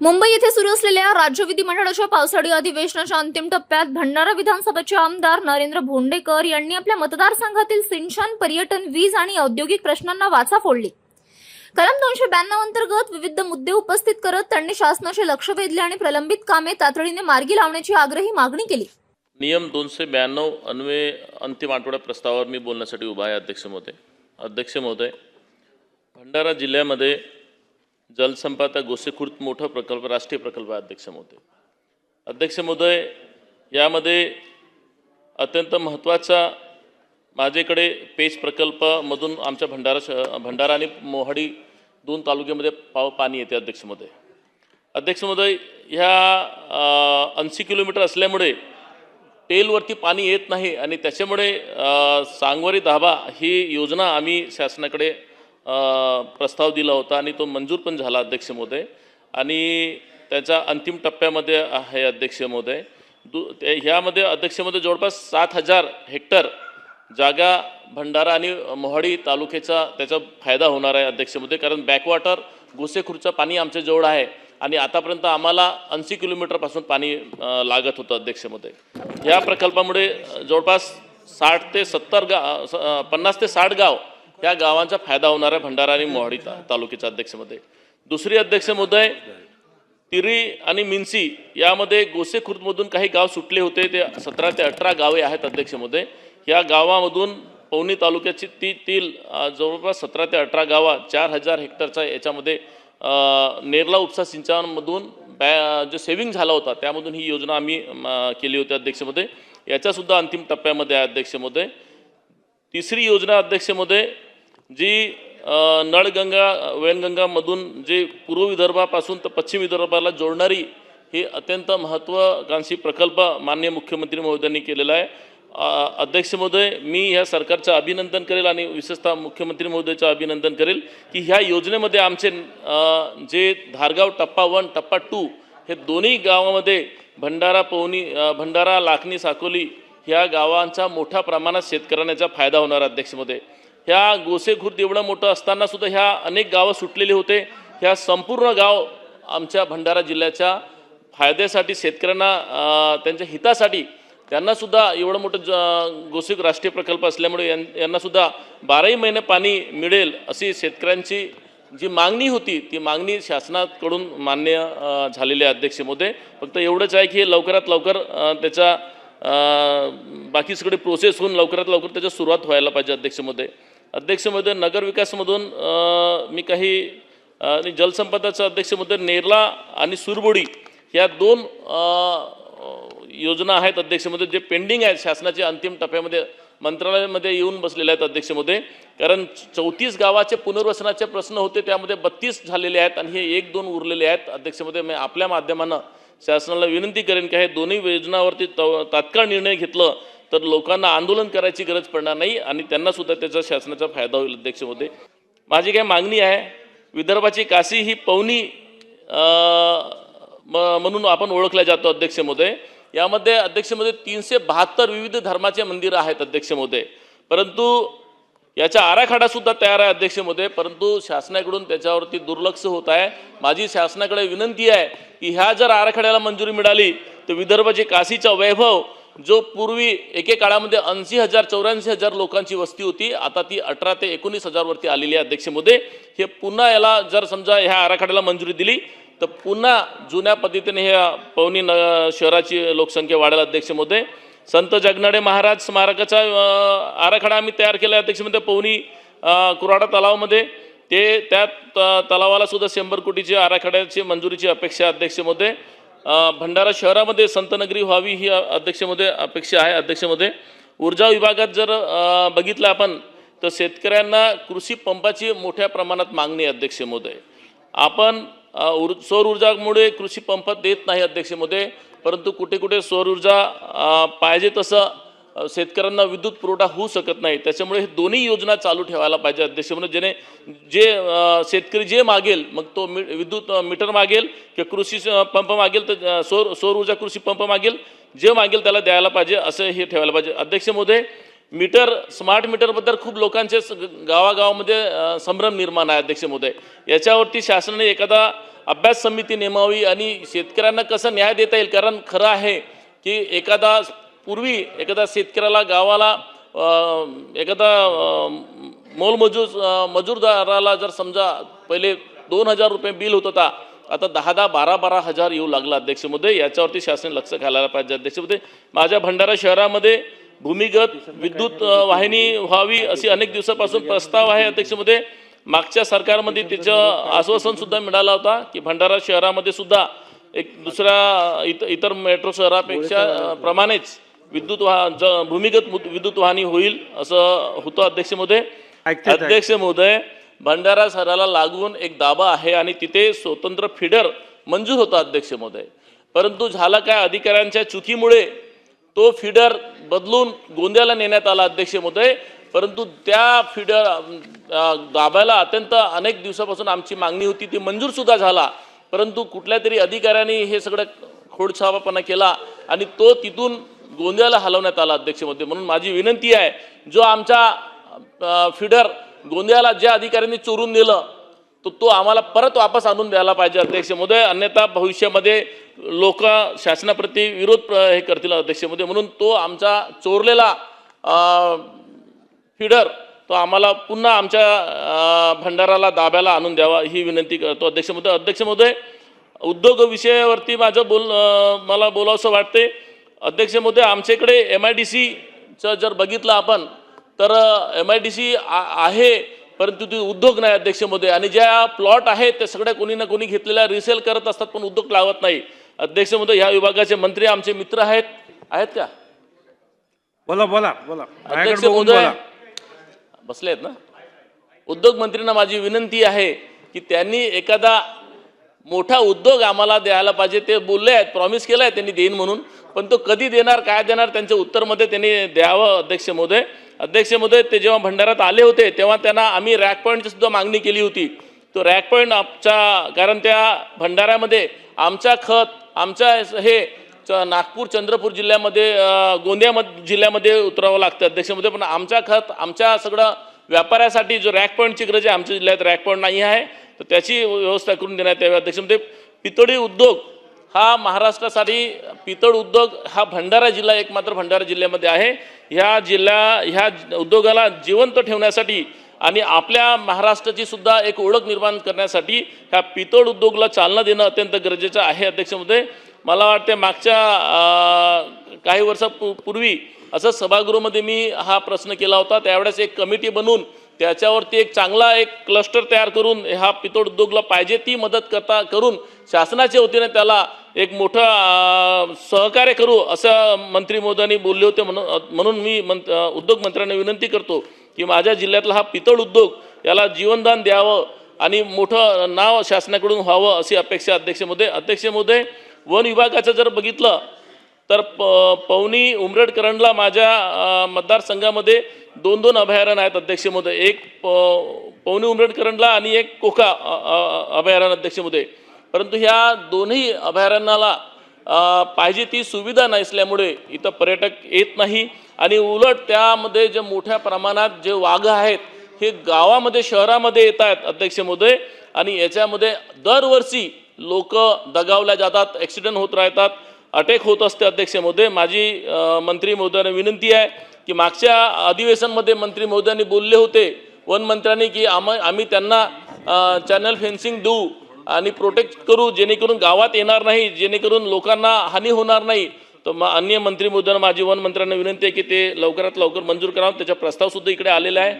मुंबई येथे सुरू असलेल्या राज्य विधिमंडळाच्या पावसाळी अधिवेशनाच्या अंतिम टप्प्यात भंडारा विधानसभेचे आमदार नरेंद्र भोंडेकर यांनी आपल्या मतदारसंघातील सिंचन, पर्यटन, वीज आणि औद्योगिक प्रश्नांना वाचा फोडली। कलम 292 अंतर्गत विविध मुद्दे उपस्थित करत त्यांनी शासनाचे लक्ष वेधले आणि प्रलंबित कामे तातडीने मार्गी लावण्याची आग्रही मागणी केली। नियम 292 अन्वये अंतिम आठवड्या प्रस्तावावर मी बोलण्यासाठी उभा आहे। अध्यक्ष महोदय, भंडारा जिल्ह्यामध्ये जलसंपदा गोसेखुर्द मोठा प्रकल्प, राष्ट्रीय प्रकल्प आहे। अध्यक्ष महोदय, यामध्ये अत्यंत महत्त्वाचा माझ्याकडे पेच प्रकल्पामधून आमच्या भंडारा आणि मोहाडी दोन तालुक्यामध्ये पाणी येते। अध्यक्ष महोदय, ह्या 80 किलोमीटर असल्यामुळे टेलवरती पाणी येत नाही आणि त्याच्यामुळे सांगवारी धाबा ही योजना आम्ही शासनाकडे प्रस्ताव दिला होता आणि तो मंजूर पण झाला। अध्यक्ष महोदय, आणि त्याच्या अंतिम टप्प्यामध्ये आहे। अध्यक्ष महोदय, ह्यामध्ये अध्यक्ष महोदय जवळपास 7000 हेक्टर जागा भंडारा आणि मोहाडी तालुक्याचा त्याचा फायदा होणार आहे। अध्यक्ष महोदय, कारण बॅकवॉटर गोसेखुर्दचं पाणी आमच्या जवळ आहे आणि आतापर्यंत आम्हाला 80 किलोमीटरपासून पाणी लागत होतं। अध्यक्ष महोदय, या प्रकल्पामुळे जवळपास 50 ते 60 गाव या गावांचा फायदा होणार आहे भंडारा आणि मोहाडी तालुक्याचा। अध्यक्ष महोदय, दुसरी अध्यक्ष महोदय, तिरी आणि मिन्सी यामध्ये गोसेखुर्दमधून काही गाव सुटले होते, ते 17 ते 18 गावे आहेत। अध्यक्ष महोदय, या गावामधून पवनी तालुक्याची तील जवळपास 17 ते 18 गावा 4000 हेक्टरचा याच्यामध्ये नेरला उपसा सिंचनामधून जो सेव्हिंग झाला होता त्यामधून ही योजना आम्ही केली होती। अध्यक्ष महोदय, याच्यासुद्धा अंतिम टप्प्यामध्ये आहे। अध्यक्ष महोदय, तिसरी योजना अध्यक्ष महोदय, जी नळगंगा वैनगंगामधून जे पूर्व विदर्भापासून तर पश्चिम विदर्भाला जोडणारी ही अत्यंत महत्त्वाकांक्षी प्रकल्प माननीय मुख्यमंत्री महोदयांनी केलेला आहे। अध्यक्ष महोदय, मी ह्या सरकारचं अभिनंदन करेल आणि विशेषतः मुख्यमंत्री महोदयाचं अभिनंदन करेल की ह्या योजनेमध्ये आमचे जे धारगाव टप्पा 1 टप्पा 2 हे दोन्ही गावामध्ये भंडारा लाखनी साकोली ह्या गावांचा मोठ्या प्रमाणात शेतकऱ्यांचा फायदा होणार। अध्यक्ष महोदय, ह्या गोसेखुर्द एवढं मोठं असताना सुद्धा ह्या अनेक गावं सुटलेली होते। ह्या संपूर्ण गाव आमच्या भंडारा जिल्ह्याच्या फायद्यासाठी, शेतकऱ्यांना त्यांच्या हितासाठी, त्यांनासुद्धा एवढं मोठं गोसेखुर्द राष्ट्रीय प्रकल्प असल्यामुळे यांनासुद्धा 12ही महिने पाणी मिळेल अशी शेतकऱ्यांची जी मागणी होती ती मागणी शासनाकडून मान्य झालेली आहे। अध्यक्ष महोदय, फक्त एवढंच आहे की लवकरात लवकर त्याचा बाकी सगळे प्रोसेस होऊन लवकरात लवकर त्याची सुरुवात व्हायला पाहिजे। अध्यक्ष महोदय, नगरविकासमधून मी काही जलसंपदाचं अध्यक्ष महोदय, नेरला आणि सुरबोडी ह्या दोन योजना आहेत। अध्यक्ष महोदय, जे पेंडिंग आहेत शासनाच्या अंतिम टप्प्यामध्ये मंत्रालयामध्ये येऊन बसलेले आहेत। अध्यक्ष महोदय, कारण 34 गावाचे पुनर्वसनाचे प्रश्न होते, त्यामध्ये 32 झालेले आहेत आणि हे 1-2 उरलेले आहेत। अध्यक्ष महोदय, मी आपल्या माध्यमानं शासनाला विनंती करेन की हे दोन्ही योजनावरती तात्काळ निर्णय घेतलं तर लोकांना आंदोलन करायची गरज पडणार नाही आणि त्यांनासुद्धा त्याचा शासनाचा फायदा होईल। अध्यक्ष महोदय, माझी काय मागणी आहे, विदर्भाची काशी ही पवनी म्हणून आपण ओळखल्या जातो। अध्यक्ष महोदय, यामध्ये अध्यक्ष महोदय 372 विविध धर्माचे मंदिरं आहेत। अध्यक्ष महोदय, परंतु याचा आराखडासुद्धा तयार आहे। अध्यक्ष महोदय, परंतु शासनाकडून त्याच्यावरती दुर्लक्ष होत आहे। माझी शासनाकडे विनंती आहे की ह्या जर आराखड्याला मंजुरी मिळाली तर विदर्भाचे काशीचा वैभव, जो पूर्वी एके काळामध्ये 80,000 84,000 लोकांची वस्ती होती, आता ती 18 ते 19,000 वरती आलेली आहे। अध्यक्ष महोदय, हे पुन्हा याला जर समजा ह्या आराखड्याला मंजुरी दिली तर पुन्हा जुन्या पद्धतीने ह्या पवनी शहराची लोकसंख्या वाढेल। अध्यक्ष महोदय, संत जगनाडे महाराज स्मारकाचा आराखडा आम्ही तयार केला आहे। अध्यक्ष महोदय, पवनी कुराडा तलावामध्ये त्या तलावाला सुद्धा 100 कोटीची आराखड्याची मंजुरीची अपेक्षा आहे। अध्यक्ष महोदय, भंडारा शहरामध्ये संतनगरी व्हावी ही अध्यक्ष महोदय अपेक्षा आहे। अध्यक्ष महोदय, ऊर्जा विभागात जर बघितलं आपण तर शेतकऱ्यांना कृषी पंपाची मोठ्या प्रमाणात मागणी आहे। अध्यक्ष महोदय, आपण सौर ऊर्जामुळे कृषी पंप देत नाही। अध्यक्ष महोदय, परंतु कुठे कुठे सौर ऊर्जा पाहिजे तसं शेतकऱ्यांना विद्युत पुरवठा होऊ शकत नाही, त्याच्यामुळे हे दोन्ही योजना चालू ठेवायला पाहिजे। अध्यक्ष महोदय, जे शेतकरी जे मागेल, मग तो विद्युत मीटर मागेल किंवा कृषी पंप मागेल तर सौर ऊर्जा कृषी पंप मागेल, जे मागेल त्याला द्यायला पाहिजे, असं हे ठेवायला पाहिजे। अध्यक्ष महोदय, मीटर स्मार्ट मीटरबद्दल खूप लोकांचे गावागावामध्ये संभ्रम निर्माण आहे अध्यक्ष महोदय. याच्यावरती शासनाने एखादा अभ्यास समिती नेमावी आणि शेतकऱ्यांना कसं न्याय देता येईल. कारण खरं आहे की पूर्वी एखादा शेतकऱ्याला गावाला एखादा मजूरदाराला जर समजा पहिले 2,000 रुपये बिल होत होता, आता 10,000, 12,000 येऊ लागला अध्यक्ष महोदय. याच्यावरती शासन लक्ष घालायला पाहिजे अध्यक्ष महोदय. माझ्या भंडारा शहरामध्ये भूमिगत विद्युत वाहिनी व्हावी अशी अनेक दिवसापासून प्रस्ताव आहे अध्यक्ष महोदय. मागच्या सरकारमध्ये त्याचं आश्वासन सुद्धा मिळालं होता की भंडारा शहरामध्ये सुद्धा एक दुसऱ्या इतर मेट्रो शहरापेक्षा प्रमाणेच भूमिगत विद्युत वाहिनी होईल असं होतं अध्यक्ष महोदय. अध्यक्ष महोदय, भंडारा शहराला लागून एक दाबा आहे आणि तिथे स्वतंत्र फीडर मंजूर होता अध्यक्ष महोदय. परंतु झालं काय, अधिकाऱ्यांच्या चुकीमुळे तो फीडर बदलून गोंदियाला नेण्यात आला अध्यक्ष महोदय. परंतु त्या फीडर दाबायला अनेक दिवसापासून आमची मागणी होती, ती मंजूर सुद्धा झाला. परंतु कुठल्या तरी अधिकाऱ्यांनी हे सगळं खोडसाळपणा केला आणि तो तिथून गोंदियाला हलवण्यात आला अध्यक्ष महोदय. म्हणून माझी विनंती आहे, जो आमचा फीडर गोंदियाला ज्या अधिकाऱ्यांनी चोरून दिलं तो आम्हाला परत वापस आणून द्यायला पाहिजे अध्यक्ष महोदय. अन्यथा भविष्यामध्ये लोक शासनाप्रती विरोध हे करतील अध्यक्ष महोदय. म्हणून तो आमचा चोरलेला फीडर तो आम्हाला पुन्हा आमच्या भंडाराला दाब्याला आणून द्यावा ही विनंती करतो अध्यक्ष महोदय. अध्यक्ष महोदय, उद्योग विषयावरती मला बोलावंसं वाटते अध्यक्ष महोदय. आमच्याकडे MIDCचं जर बघितलं आपण तर MIDC आहे, परंतु ते उद्योग नाही अध्यक्ष महोदय. आणि ज्या प्लॉट आहेत ते सगळ्या कोणी ना कोणी घेतलेल्या रिसेल करत असतात, पण उद्योग लावत नाही अध्यक्ष महोदय. ह्या विभागाचे मंत्री आमचे मित्र आहेत का? बोला अध्यक्ष महोदय बसले आहेत ना. उद्योग मंत्र्यांना माझी विनंती आहे की त्यांनी एखादा मोठा उद्योग आम्हाला द्यायला पाहिजे. ते बोलले आहेत, प्रॉमिस केलं आहे त्यांनी देईन म्हणून, पण तो कधी देणार, काय देणार, त्यांच्या उत्तरमध्ये त्यांनी द्यावं अध्यक्ष महोदय. अध्यक्ष महोदय, ते जेव्हा भंडारात आले होते तेव्हा त्यांना आम्ही रॅक पॉईंटची सुद्धा मागणी केली होती. तो रॅक पॉईंट कारण त्या भंडाऱ्यामध्ये आमच्या नागपूर चंद्रपूर जिल्ह्यामध्ये गोंदिया जिल्ह्यामध्ये उतरावं लागतं अध्यक्ष महोदय. पण आमच्या सगळं व्यापाऱ्यासाठी जो रॅक पॉईंटची गरज आहे, आमच्या जिल्ह्यात रॅक पॉईंट नाही आहे, तर त्याची व्यवस्था करून देण्यात यावी अध्यक्ष महोदय. पितळी उद्योग हा महाराष्ट्रासाठी, पितळ उद्योग हा भंडारा जिल्हा एकमात्र भंडारा जिल्ह्यामध्ये आहे. ह्या उद्योगाला जिवंत ठेवण्यासाठी आणि आपल्या महाराष्ट्राची सुद्धा एक ओळख निर्माण करण्यासाठी ह्या पितळ उद्योगाला चालना देणं अत्यंत गरजेचं आहे अध्यक्ष महोदय. मला वाटते मागच्या काही वर्षापूर्वी असं सभागृहामध्ये मी हा प्रश्न केला होता. त्यावेळेस एक कमिटी बनवून त्याच्यावरती एक चांगला क्लस्टर तयार करून हा पितळ उद्योगला पाहिजे ती मदत करून शासनाच्या वतीने त्याला एक मोठं सहकार्य करू असं मंत्री महोदयांनी बोलले होते. म्हणून मी उद्योग मंत्र्यांना विनंती करतो की माझ्या जिल्ह्यातला हा पितळ उद्योग याला जीवनदान द्यावं आणि मोठं नाव शासनाकडून व्हावं अशी अपेक्षा अध्यक्ष महोदय. अध्यक्ष महोदय, वन विभागाचं जर बघितलं तर पवनी उमरेड करंडला माझ्या मतदारसंघामध्ये 2 अभयारण्य आहेत अध्यक्ष महोदय. एक पवनी उमरेड करंडला आणि एक कोका अभयारण्य अध्यक्ष महोदय. परंतु ह्या दोन्ही अभयारण्याला पाहिजे ती सुविधा नसल्यामुळे इथं पर्यटक येत नाही आणि उलट त्यामध्ये जे मोठ्या प्रमाणात जे वाघ आहेत हे गावामध्ये शहरामध्ये येत आहेत अध्यक्ष महोदय. आणि याच्यामध्ये दरवर्षी लोक दगावल्या जातात, ॲक्सिडेंट होत राहतात, अटॅक होत असते अध्यक्ष महोदय. माझी मंत्री महोदयांना विनंती आहे की मागच्या अधिवेशनमध्ये मंत्री महोदयांनी बोलले होते वन मंत्र्यांनी की आम्ही त्यांना चॅनल फेन्सिंग देऊ आणि प्रोटेक्ट करू जेणेकरून गावात येणार नाही, जेणेकरून लोकांना हानी होणार नाही. तर अन्य मंत्री महोदयांना माझी वन मंत्र्यांना विनंती आहे की ते लवकरात लवकर मंजूर करावं. त्याचा प्रस्ताव सुद्धा इकडे आलेला आहे.